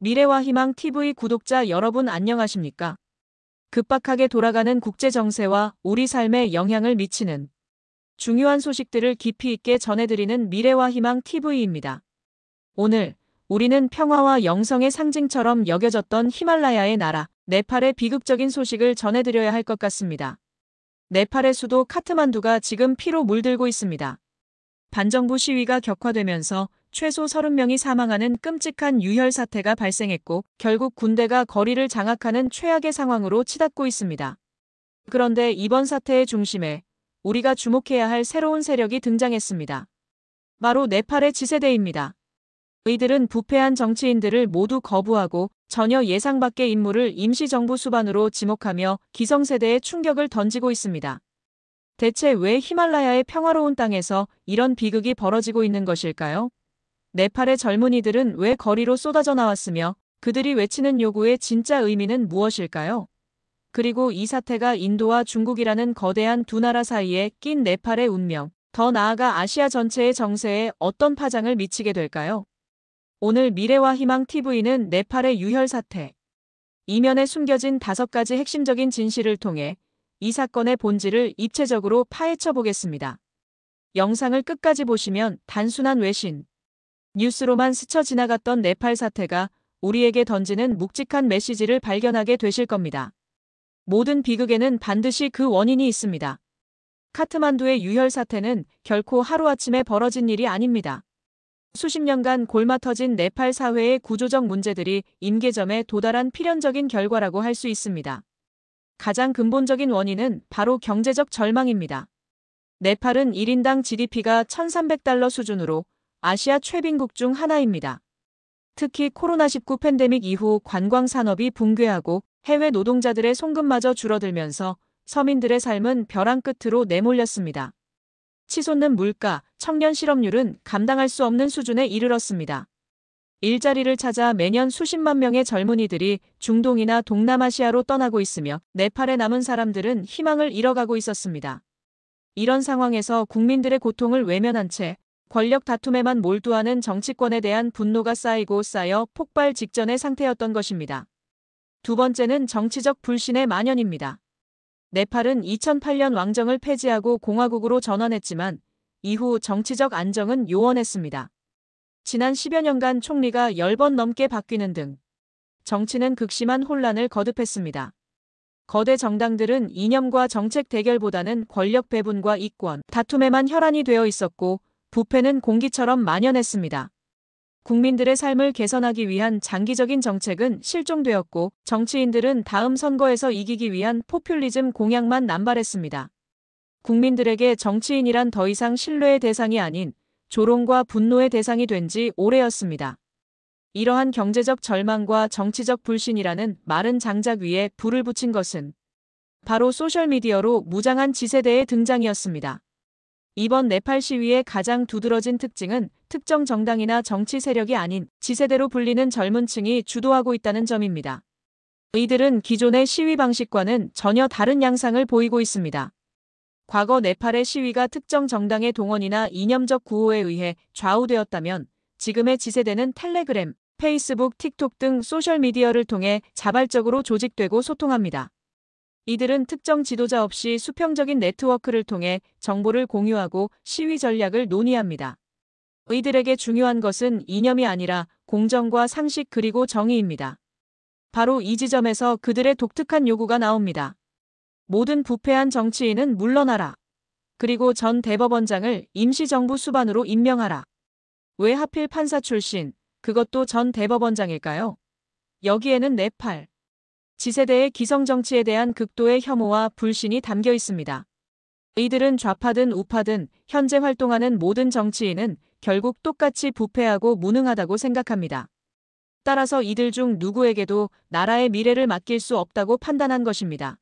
미래와 희망 TV 구독자 여러분 안녕하십니까? 급박하게 돌아가는 국제 정세와 우리 삶에 영향을 미치는 중요한 소식들을 깊이 있게 전해드리는 미래와 희망 TV입니다. 오늘 우리는 평화와 영성의 상징처럼 여겨졌던 히말라야의 나라, 네팔의 비극적인 소식을 전해드려야 할 것 같습니다. 네팔의 수도 카트만두가 지금 피로 물들고 있습니다. 반정부 시위가 격화되면서 최소 30명이 사망하는 끔찍한 유혈 사태가 발생했고 결국 군대가 거리를 장악하는 최악의 상황으로 치닫고 있습니다. 그런데 이번 사태의 중심에 우리가 주목해야 할 새로운 세력이 등장했습니다. 바로 네팔의 지세대입니다. 이들은 부패한 정치인들을 모두 거부하고 전혀 예상 밖의 인물을 임시정부 수반으로 지목하며 기성세대에 충격을 던지고 있습니다. 대체 왜 히말라야의 평화로운 땅에서 이런 비극이 벌어지고 있는 것일까요? 네팔의 젊은이들은 왜 거리로 쏟아져 나왔으며 그들이 외치는 요구의 진짜 의미는 무엇일까요? 그리고 이 사태가 인도와 중국이라는 거대한 두 나라 사이에 낀 네팔의 운명, 더 나아가 아시아 전체의 정세에 어떤 파장을 미치게 될까요? 오늘 미래와 희망 TV는 네팔의 유혈 사태, 이면에 숨겨진 5가지 핵심적인 진실을 통해 이 사건의 본질을 입체적으로 파헤쳐 보겠습니다. 영상을 끝까지 보시면 단순한 외신, 뉴스로만 스쳐 지나갔던 네팔 사태가 우리에게 던지는 묵직한 메시지를 발견하게 되실 겁니다. 모든 비극에는 반드시 그 원인이 있습니다. 카트만두의 유혈 사태는 결코 하루아침에 벌어진 일이 아닙니다. 수십 년간 골마터진 네팔 사회의 구조적 문제들이 임계점에 도달한 필연적인 결과라고 할 수 있습니다. 가장 근본적인 원인은 바로 경제적 절망입니다. 네팔은 1인당 GDP가 1,300달러 수준으로 아시아 최빈국 중 하나입니다. 특히 코로나19 팬데믹 이후 관광 산업이 붕괴하고 해외 노동자들의 송금마저 줄어들면서 서민들의 삶은 벼랑 끝으로 내몰렸습니다. 치솟는 물가, 청년 실업률은 감당할 수 없는 수준에 이르렀습니다. 일자리를 찾아 매년 수십만 명의 젊은이들이 중동이나 동남아시아로 떠나고 있으며 네팔에 남은 사람들은 희망을 잃어가고 있었습니다. 이런 상황에서 국민들의 고통을 외면한 채 권력 다툼에만 몰두하는 정치권에 대한 분노가 쌓이고 쌓여 폭발 직전의 상태였던 것입니다. 두 번째는 정치적 불신의 만연입니다. 네팔은 2008년 왕정을 폐지하고 공화국으로 전환했지만 이후 정치적 안정은 요원했습니다. 지난 10여 년간 총리가 10번 넘게 바뀌는 등 정치는 극심한 혼란을 거듭했습니다. 거대 정당들은 이념과 정책 대결보다는 권력 배분과 이권, 다툼에만 혈안이 되어 있었고 부패는 공기처럼 만연했습니다. 국민들의 삶을 개선하기 위한 장기적인 정책은 실종되었고 정치인들은 다음 선거에서 이기기 위한 포퓰리즘 공약만 남발했습니다. 국민들에게 정치인이란 더 이상 신뢰의 대상이 아닌 조롱과 분노의 대상이 된 지 오래였습니다. 이러한 경제적 절망과 정치적 불신이라는 마른 장작 위에 불을 붙인 것은 바로 소셜미디어로 무장한 지세대의 등장이었습니다. 이번 네팔 시위의 가장 두드러진 특징은 특정 정당이나 정치 세력이 아닌 지세대로 불리는 젊은 층이 주도하고 있다는 점입니다. 이들은 기존의 시위 방식과는 전혀 다른 양상을 보이고 있습니다. 과거 네팔의 시위가 특정 정당의 동원이나 이념적 구호에 의해 좌우되었다면 지금의 지세대는 텔레그램, 페이스북, 틱톡 등 소셜미디어를 통해 자발적으로 조직되고 소통합니다. 이들은 특정 지도자 없이 수평적인 네트워크를 통해 정보를 공유하고 시위 전략을 논의합니다. 이들에게 중요한 것은 이념이 아니라 공정과 상식 그리고 정의입니다. 바로 이 지점에서 그들의 독특한 요구가 나옵니다. 모든 부패한 정치인은 물러나라. 그리고 전 대법원장을 임시정부 수반으로 임명하라. 왜 하필 판사 출신, 그것도 전 대법원장일까요? 여기에는 네팔 지세대의 기성정치에 대한 극도의 혐오와 불신이 담겨 있습니다. 이들은 좌파든 우파든 현재 활동하는 모든 정치인은 결국 똑같이 부패하고 무능하다고 생각합니다. 따라서 이들 중 누구에게도 나라의 미래를 맡길 수 없다고 판단한 것입니다.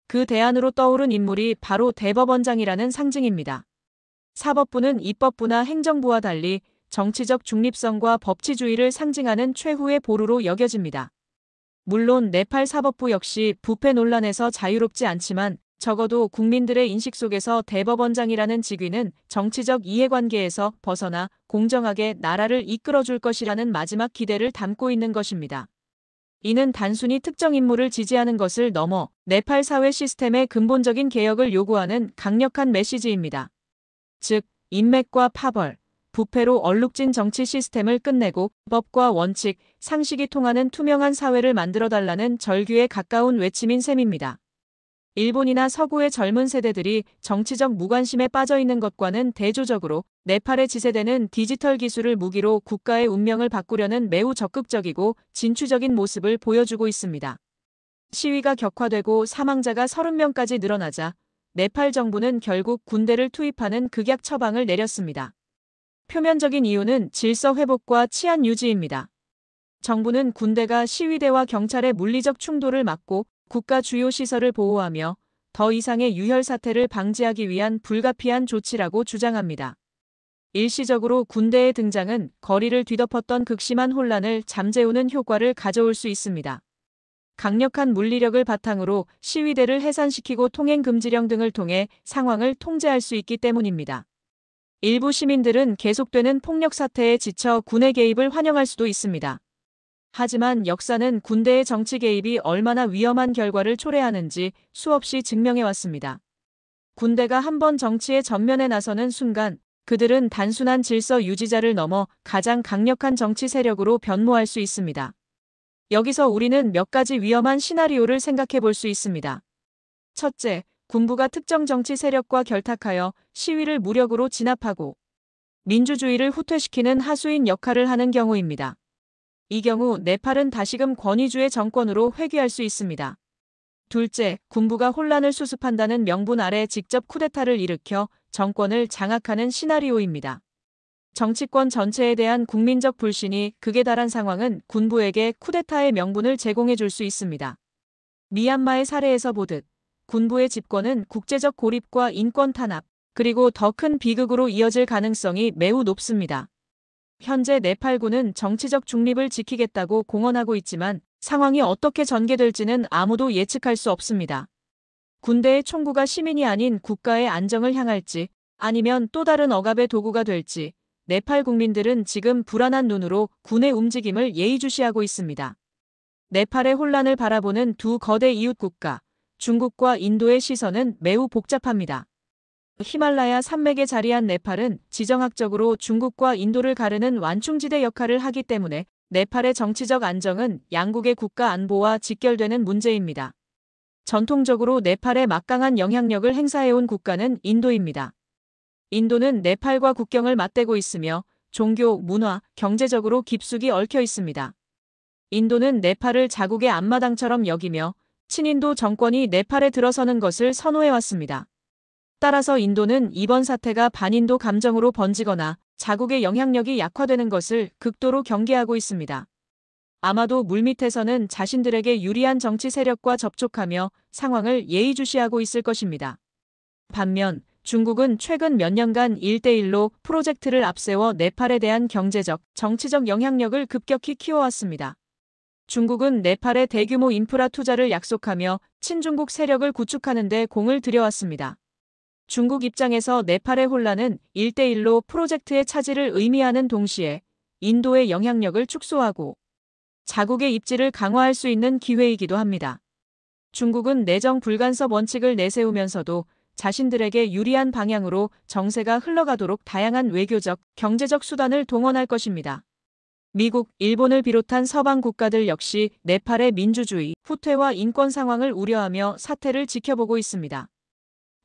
그 대안으로 떠오른 인물이 바로 대법원장이라는 상징입니다. 사법부는 입법부나 행정부와 달리 정치적 중립성과 법치주의를 상징하는 최후의 보루로 여겨집니다. 물론 네팔 사법부 역시 부패 논란에서 자유롭지 않지만 적어도 국민들의 인식 속에서 대법원장이라는 직위는 정치적 이해관계에서 벗어나 공정하게 나라를 이끌어줄 것이라는 마지막 기대를 담고 있는 것입니다. 이는 단순히 특정 인물을 지지하는 것을 넘어 네팔 사회 시스템의 근본적인 개혁을 요구하는 강력한 메시지입니다. 즉, 인맥과 파벌, 부패로 얼룩진 정치 시스템을 끝내고 법과 원칙, 상식이 통하는 투명한 사회를 만들어달라는 절규에 가까운 외침인 셈입니다. 일본이나 서구의 젊은 세대들이 정치적 무관심에 빠져 있는 것과는 대조적으로 네팔의 지세대는 디지털 기술을 무기로 국가의 운명을 바꾸려는 매우 적극적이고 진취적인 모습을 보여주고 있습니다. 시위가 격화되고 사망자가 30명까지 늘어나자 네팔 정부는 결국 군대를 투입하는 극약 처방을 내렸습니다. 표면적인 이유는 질서 회복과 치안 유지입니다. 정부는 군대가 시위대와 경찰의 물리적 충돌을 막고 국가 주요 시설을 보호하며 더 이상의 유혈 사태를 방지하기 위한 불가피한 조치라고 주장합니다. 일시적으로 군대의 등장은 거리를 뒤덮었던 극심한 혼란을 잠재우는 효과를 가져올 수 있습니다. 강력한 물리력을 바탕으로 시위대를 해산시키고 통행금지령 등을 통해 상황을 통제할 수 있기 때문입니다. 일부 시민들은 계속되는 폭력 사태에 지쳐 군의 개입을 환영할 수도 있습니다. 하지만 역사는 군대의 정치 개입이 얼마나 위험한 결과를 초래하는지 수없이 증명해왔습니다. 군대가 한번 정치의 전면에 나서는 순간 그들은 단순한 질서 유지자를 넘어 가장 강력한 정치 세력으로 변모할 수 있습니다. 여기서 우리는 몇 가지 위험한 시나리오를 생각해 볼 수 있습니다. 첫째, 군부가 특정 정치 세력과 결탁하여 시위를 무력으로 진압하고 민주주의를 후퇴시키는 하수인 역할을 하는 경우입니다. 이 경우 네팔은 다시금 권위주의 정권으로 회귀할 수 있습니다. 둘째, 군부가 혼란을 수습한다는 명분 아래 직접 쿠데타를 일으켜 정권을 장악하는 시나리오입니다. 정치권 전체에 대한 국민적 불신이 극에 달한 상황은 군부에게 쿠데타의 명분을 제공해 줄 수 있습니다. 미얀마의 사례에서 보듯 군부의 집권은 국제적 고립과 인권 탄압, 그리고 더 큰 비극으로 이어질 가능성이 매우 높습니다. 현재 네팔군은 정치적 중립을 지키겠다고 공언하고 있지만 상황이 어떻게 전개될지는 아무도 예측할 수 없습니다. 군대의 총구가 시민이 아닌 국가의 안정을 향할지 아니면 또 다른 억압의 도구가 될지 네팔 국민들은 지금 불안한 눈으로 군의 움직임을 예의주시하고 있습니다. 네팔의 혼란을 바라보는 두 거대 이웃 국가, 중국과 인도의 시선은 매우 복잡합니다. 히말라야 산맥에 자리한 네팔은 지정학적으로 중국과 인도를 가르는 완충지대 역할을 하기 때문에 네팔의 정치적 안정은 양국의 국가 안보와 직결되는 문제입니다. 전통적으로 네팔에 막강한 영향력을 행사해온 국가는 인도입니다. 인도는 네팔과 국경을 맞대고 있으며 종교, 문화, 경제적으로 깊숙이 얽혀 있습니다. 인도는 네팔을 자국의 앞마당처럼 여기며 친인도 정권이 네팔에 들어서는 것을 선호해왔습니다. 따라서 인도는 이번 사태가 반인도 감정으로 번지거나 자국의 영향력이 약화되는 것을 극도로 경계하고 있습니다. 아마도 물밑에서는 자신들에게 유리한 정치 세력과 접촉하며 상황을 예의주시하고 있을 것입니다. 반면 중국은 최근 몇 년간 1대1로 프로젝트를 앞세워 네팔에 대한 경제적, 정치적 영향력을 급격히 키워왔습니다. 중국은 네팔에 대규모 인프라 투자를 약속하며 친중국 세력을 구축하는 데 공을 들여왔습니다. 중국 입장에서 네팔의 혼란은 1대1로 프로젝트의 차질을 의미하는 동시에 인도의 영향력을 축소하고 자국의 입지를 강화할 수 있는 기회이기도 합니다. 중국은 내정 불간섭 원칙을 내세우면서도 자신들에게 유리한 방향으로 정세가 흘러가도록 다양한 외교적, 경제적 수단을 동원할 것입니다. 미국, 일본을 비롯한 서방 국가들 역시 네팔의 민주주의, 후퇴와 인권 상황을 우려하며 사태를 지켜보고 있습니다.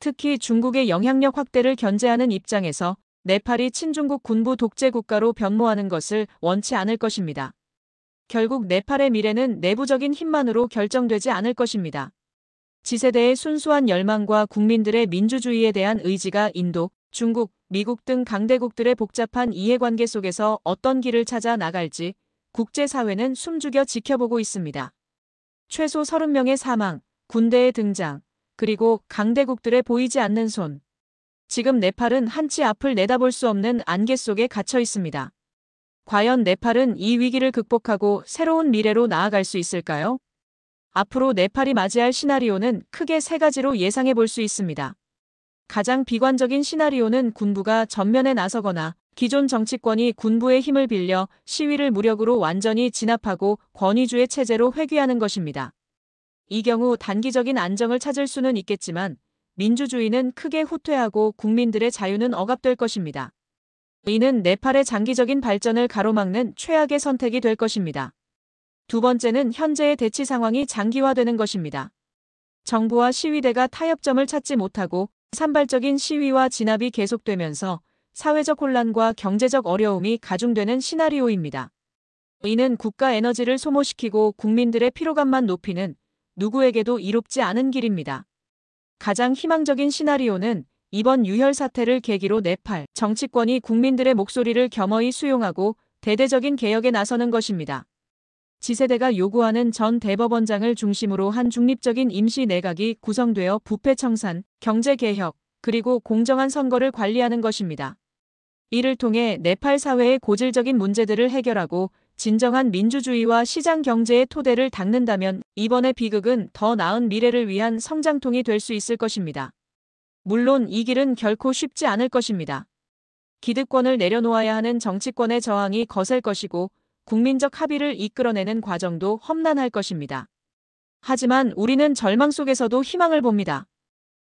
특히 중국의 영향력 확대를 견제하는 입장에서 네팔이 친중국 군부 독재 국가로 변모하는 것을 원치 않을 것입니다. 결국 네팔의 미래는 내부적인 힘만으로 결정되지 않을 것입니다. 지세대의 순수한 열망과 국민들의 민주주의에 대한 의지가 인도, 중국, 미국 등 강대국들의 복잡한 이해관계 속에서 어떤 길을 찾아 나갈지 국제사회는 숨죽여 지켜보고 있습니다. 최소 30명의 사망, 군대의 등장, 그리고 강대국들의 보이지 않는 손. 지금 네팔은 한치 앞을 내다볼 수 없는 안개 속에 갇혀 있습니다. 과연 네팔은 이 위기를 극복하고 새로운 미래로 나아갈 수 있을까요? 앞으로 네팔이 맞이할 시나리오는 크게 세 가지로 예상해 볼 수 있습니다. 가장 비관적인 시나리오는 군부가 전면에 나서거나 기존 정치권이 군부의 힘을 빌려 시위를 무력으로 완전히 진압하고 권위주의 체제로 회귀하는 것입니다. 이 경우 단기적인 안정을 찾을 수는 있겠지만 민주주의는 크게 후퇴하고 국민들의 자유는 억압될 것입니다. 이는 네팔의 장기적인 발전을 가로막는 최악의 선택이 될 것입니다. 두 번째는 현재의 대치 상황이 장기화되는 것입니다. 정부와 시위대가 타협점을 찾지 못하고 산발적인 시위와 진압이 계속되면서 사회적 혼란과 경제적 어려움이 가중되는 시나리오입니다. 이는 국가 에너지를 소모시키고 국민들의 피로감만 높이는 누구에게도 이롭지 않은 길입니다. 가장 희망적인 시나리오는 이번 유혈 사태를 계기로 네팔 정치권이 국민들의 목소리를 겸허히 수용하고 대대적인 개혁에 나서는 것입니다. 지세대가 요구하는 전 대법원장을 중심으로 한 중립적인 임시 내각이 구성되어 부패 청산, 경제 개혁, 그리고 공정한 선거를 관리하는 것입니다. 이를 통해 네팔 사회의 고질적인 문제들을 해결하고 진정한 민주주의와 시장 경제의 토대를 닦는다면 이번의 비극은 더 나은 미래를 위한 성장통이 될 수 있을 것입니다. 물론 이 길은 결코 쉽지 않을 것입니다. 기득권을 내려놓아야 하는 정치권의 저항이 거셀 것이고 국민적 합의를 이끌어내는 과정도 험난할 것입니다. 하지만 우리는 절망 속에서도 희망을 봅니다.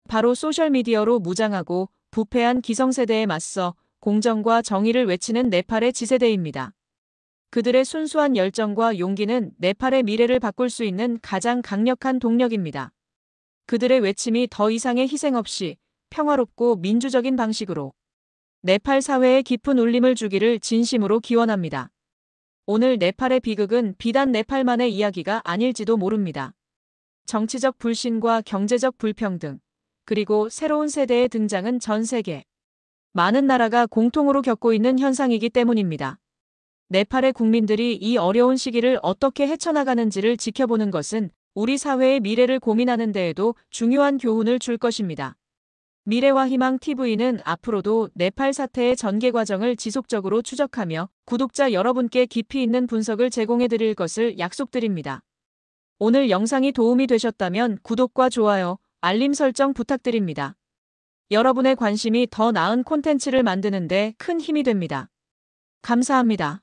바로 소셜미디어로 무장하고 부패한 기성세대에 맞서 공정과 정의를 외치는 네팔의 지세대입니다. 그들의 순수한 열정과 용기는 네팔의 미래를 바꿀 수 있는 가장 강력한 동력입니다. 그들의 외침이 더 이상의 희생 없이 평화롭고 민주적인 방식으로 네팔 사회에 깊은 울림을 주기를 진심으로 기원합니다. 오늘 네팔의 비극은 비단 네팔만의 이야기가 아닐지도 모릅니다. 정치적 불신과 경제적 불평등, 그리고 새로운 세대의 등장은 전 세계 많은 나라가 공통으로 겪고 있는 현상이기 때문입니다. 네팔의 국민들이 이 어려운 시기를 어떻게 헤쳐나가는지를 지켜보는 것은 우리 사회의 미래를 고민하는 데에도 중요한 교훈을 줄 것입니다. 미래와 희망 TV는 앞으로도 네팔 사태의 전개 과정을 지속적으로 추적하며 구독자 여러분께 깊이 있는 분석을 제공해 드릴 것을 약속드립니다. 오늘 영상이 도움이 되셨다면 구독과 좋아요, 알림 설정 부탁드립니다. 여러분의 관심이 더 나은 콘텐츠를 만드는 데 큰 힘이 됩니다. 감사합니다.